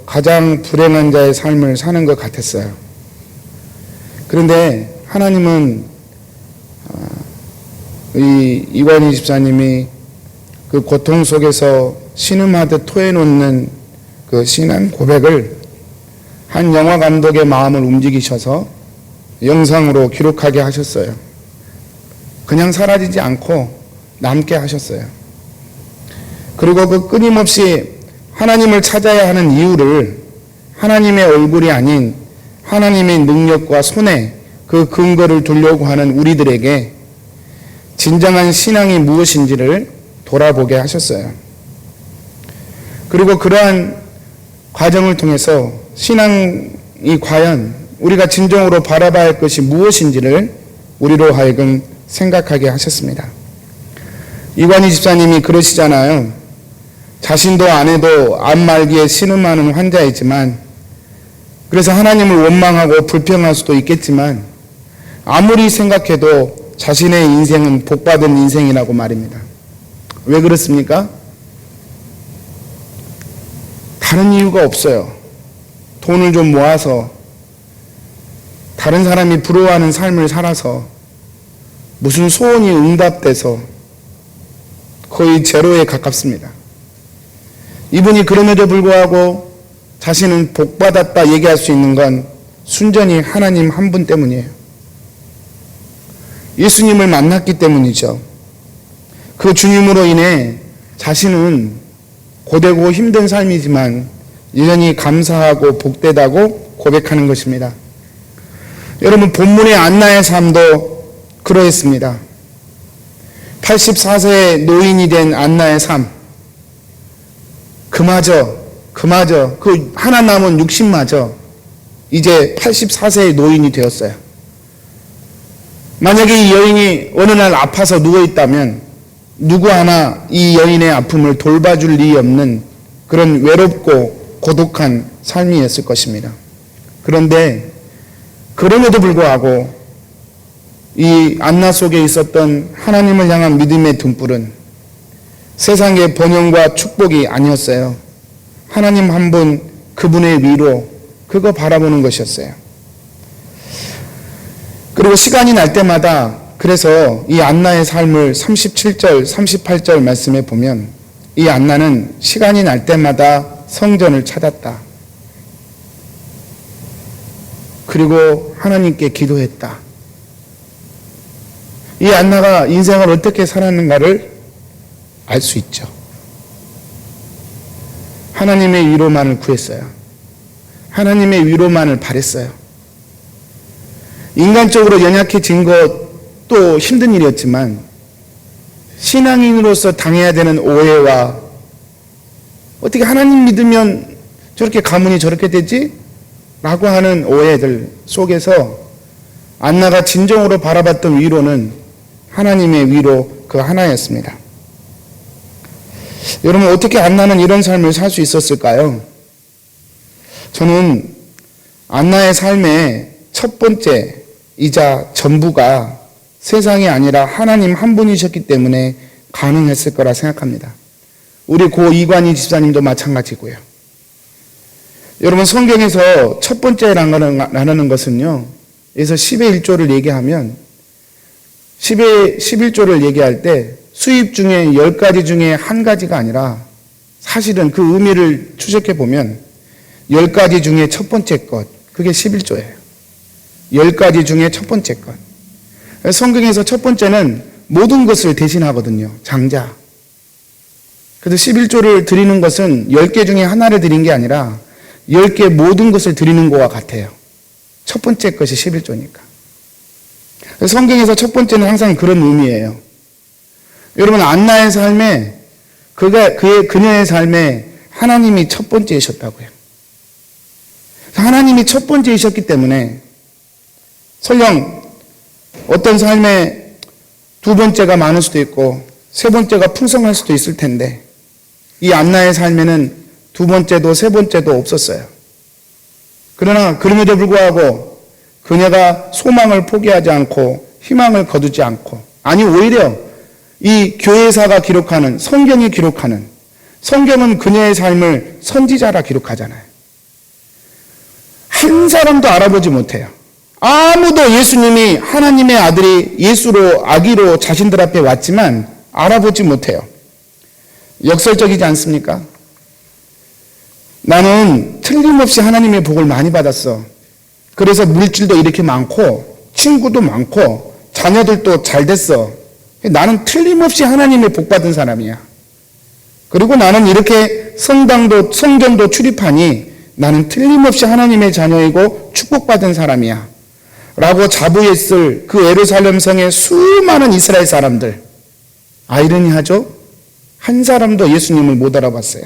가장 불행한 자의 삶을 사는 것 같았어요. 그런데 하나님은 이관희 집사님이 그 고통 속에서 신음하듯 토해놓는 그 신앙 고백을 한 영화 감독의 마음을 움직이셔서 영상으로 기록하게 하셨어요. 그냥 사라지지 않고 남게 하셨어요. 그리고 그 끊임없이 하나님을 찾아야 하는 이유를 하나님의 얼굴이 아닌 하나님의 능력과 손에 그 근거를 두려고 하는 우리들에게 진정한 신앙이 무엇인지를 돌아보게 하셨어요. 그리고 그러한 과정을 통해서 신앙이 과연 우리가 진정으로 바라봐야 할 것이 무엇인지를 우리로 하여금 생각하게 하셨습니다. 이관희 집사님이 그러시잖아요. 자신도 아내도 암 말기에 신음하는 환자이지만, 그래서 하나님을 원망하고 불평할 수도 있겠지만 아무리 생각해도 자신의 인생은 복받은 인생이라고 말입니다. 왜 그렇습니까? 다른 이유가 없어요. 돈을 좀 모아서 다른 사람이 부러워하는 삶을 살아서 무슨 소원이 응답돼서 거의 제로에 가깝습니다. 이분이 그럼에도 불구하고 자신은 복받았다 얘기할 수 있는 건 순전히 하나님 한 분 때문이에요. 예수님을 만났기 때문이죠. 그 주님으로 인해 자신은 고되고 힘든 삶이지만 여전히 감사하고 복되다고 고백하는 것입니다. 여러분, 본문의 안나의 삶도 그러했습니다. 84세의 노인이 된 안나의 삶, 그마저 그 하나 남은 육신마저 이제 84세의 노인이 되었어요. 만약에 이 여인이 어느 날 아파서 누워있다면 누구 하나 이 여인의 아픔을 돌봐줄 리 없는 그런 외롭고 고독한 삶이었을 것입니다. 그런데 그럼에도 불구하고 이 안나 속에 있었던 하나님을 향한 믿음의 등불은 세상의 번영과 축복이 아니었어요. 하나님 한 분, 그분의 위로, 그거 바라보는 것이었어요. 그리고 시간이 날 때마다, 그래서 이 안나의 삶을 37절, 38절 말씀에 보면 이 안나는 시간이 날 때마다 성전을 찾았다. 그리고 하나님께 기도했다. 이 안나가 인생을 어떻게 살았는가를 알 수 있죠. 하나님의 위로만을 구했어요. 하나님의 위로만을 바랬어요. 인간적으로 연약해진 것도 힘든 일이었지만 신앙인으로서 당해야 되는 오해와 어떻게 하나님 믿으면 저렇게 가문이 저렇게 되지? 라고 하는 오해들 속에서 안나가 진정으로 바라봤던 위로는 하나님의 위로 그 하나였습니다. 여러분, 어떻게 안나는 이런 삶을 살 수 있었을까요? 저는 안나의 삶의 첫 번째이자 전부가 세상이 아니라 하나님 한 분이셨기 때문에 가능했을 거라 생각합니다. 우리 고 이관희 집사님도 마찬가지고요. 여러분, 성경에서 첫 번째라는 것은요, 여기서 10의 1조를 얘기하면 10의 11조를 얘기할 때 수입 중에 10가지 중에 한 가지가 아니라 사실은 그 의미를 추적해 보면 10가지 중에 첫 번째 것, 그게 11조예요. 10가지 중에 첫 번째 것. 성경에서 첫 번째는 모든 것을 대신하거든요. 장자. 그래서 11조를 드리는 것은 10개 중에 하나를 드린 게 아니라 10개 모든 것을 드리는 것과 같아요. 첫 번째 것이 11조니까. 성경에서 첫 번째는 항상 그런 의미예요. 여러분, 안나의 삶에, 그녀의 삶에 하나님이 첫 번째이셨다고요. 하나님이 첫 번째이셨기 때문에 설령 어떤 삶에 두 번째가 많을 수도 있고 세 번째가 풍성할 수도 있을 텐데 이 안나의 삶에는 두 번째도 세 번째도 없었어요. 그러나 그럼에도 불구하고 그녀가 소망을 포기하지 않고 희망을 거두지 않고, 아니 오히려 이 교회사가 기록하는, 성경이 기록하는 성경은 그녀의 삶을 선지자라 기록하잖아요. 한 사람도 알아보지 못해요. 아무도 예수님이 하나님의 아들이 예수로 아기로 자신들 앞에 왔지만 알아보지 못해요. 역설적이지 않습니까? 나는 틀림없이 하나님의 복을 많이 받았어. 그래서 물질도 이렇게 많고 친구도 많고 자녀들도 잘 됐어. 나는 틀림없이 하나님의 복 받은 사람이야. 그리고 나는 이렇게 성전도 출입하니 나는 틀림없이 하나님의 자녀이고 축복받은 사람이야. 라고 자부했을 그 예루살렘 성의 수많은 이스라엘 사람들. 아이러니하죠? 한 사람도 예수님을 못 알아봤어요.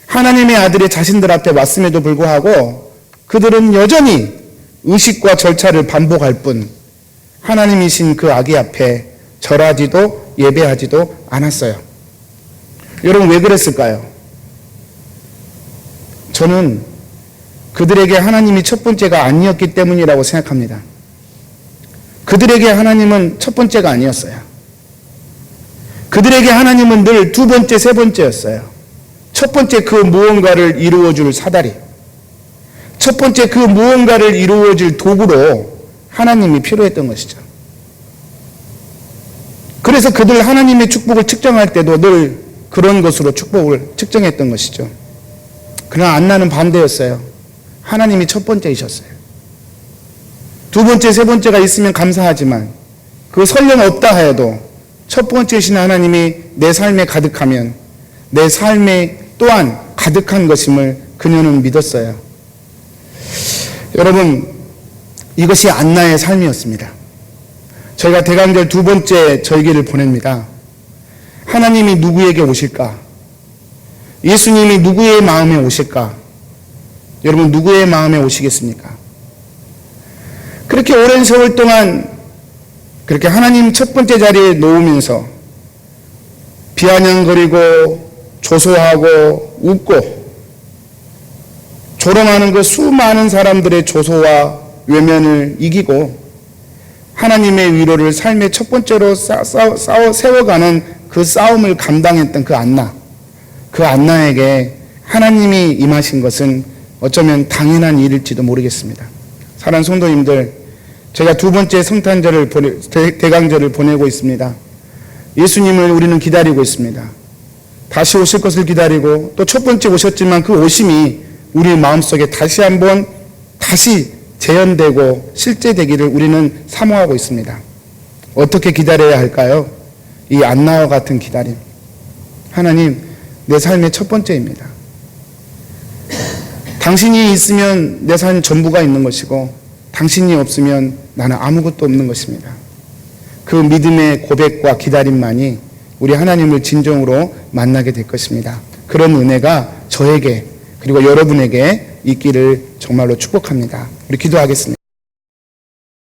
하나님의 아들이 자신들 앞에 왔음에도 불구하고 그들은 여전히 의식과 절차를 반복할 뿐 하나님이신 그 아기 앞에 절하지도 예배하지도 않았어요. 여러분 왜 그랬을까요? 저는 그들에게 하나님이 첫 번째가 아니었기 때문이라고 생각합니다. 그들에게 하나님은 첫 번째가 아니었어요. 그들에게 하나님은 늘 두 번째, 세 번째였어요. 첫 번째 그 무언가를 이루어줄 사다리. 첫 번째 그 무언가를 이루어줄 도구로 하나님이 필요했던 것이죠. 그래서 그들 하나님의 축복을 측정할 때도 늘 그런 것으로 축복을 측정했던 것이죠. 그러나 안나는 반대였어요. 하나님이 첫 번째이셨어요. 두 번째, 세 번째가 있으면 감사하지만 그 설령 없다 하여도 첫 번째이신 하나님이 내 삶에 가득하면 내 삶에 또한 가득한 것임을 그녀는 믿었어요. 여러분, 이것이 안나의 삶이었습니다. 저희가 대강절 두 번째 절기를 보냅니다. 하나님이 누구에게 오실까? 예수님이 누구의 마음에 오실까? 여러분 누구의 마음에 오시겠습니까? 그렇게 오랜 세월 동안 그렇게 하나님 첫 번째 자리에 놓으면서 비아냥거리고 조소하고 웃고 조롱하는 그 수많은 사람들의 조소와 외면을 이기고 하나님의 위로를 삶의 첫 번째로 세워가는 그 싸움을 감당했던 그 안나에게 하나님이 임하신 것은 어쩌면 당연한 일일지도 모르겠습니다. 사랑하는 성도님들, 제가 두 번째 성탄절을 대강절을 보내고 있습니다. 예수님을 우리는 기다리고 있습니다. 다시 오실 것을 기다리고 또 첫 번째 오셨지만 그 오심이 우리 마음속에 다시 한번 재현되고 실제되기를 우리는 사모하고 있습니다. 어떻게 기다려야 할까요? 이 안나와 같은 기다림. 하나님, 내 삶의 첫 번째입니다. 당신이 있으면 내 삶 전부가 있는 것이고 당신이 없으면 나는 아무것도 없는 것입니다. 그 믿음의 고백과 기다림만이 우리 하나님을 진정으로 만나게 될 것입니다. 그런 은혜가 저에게 그리고 여러분에게 있기를 정말로 축복합니다. 우리 기도하겠습니다.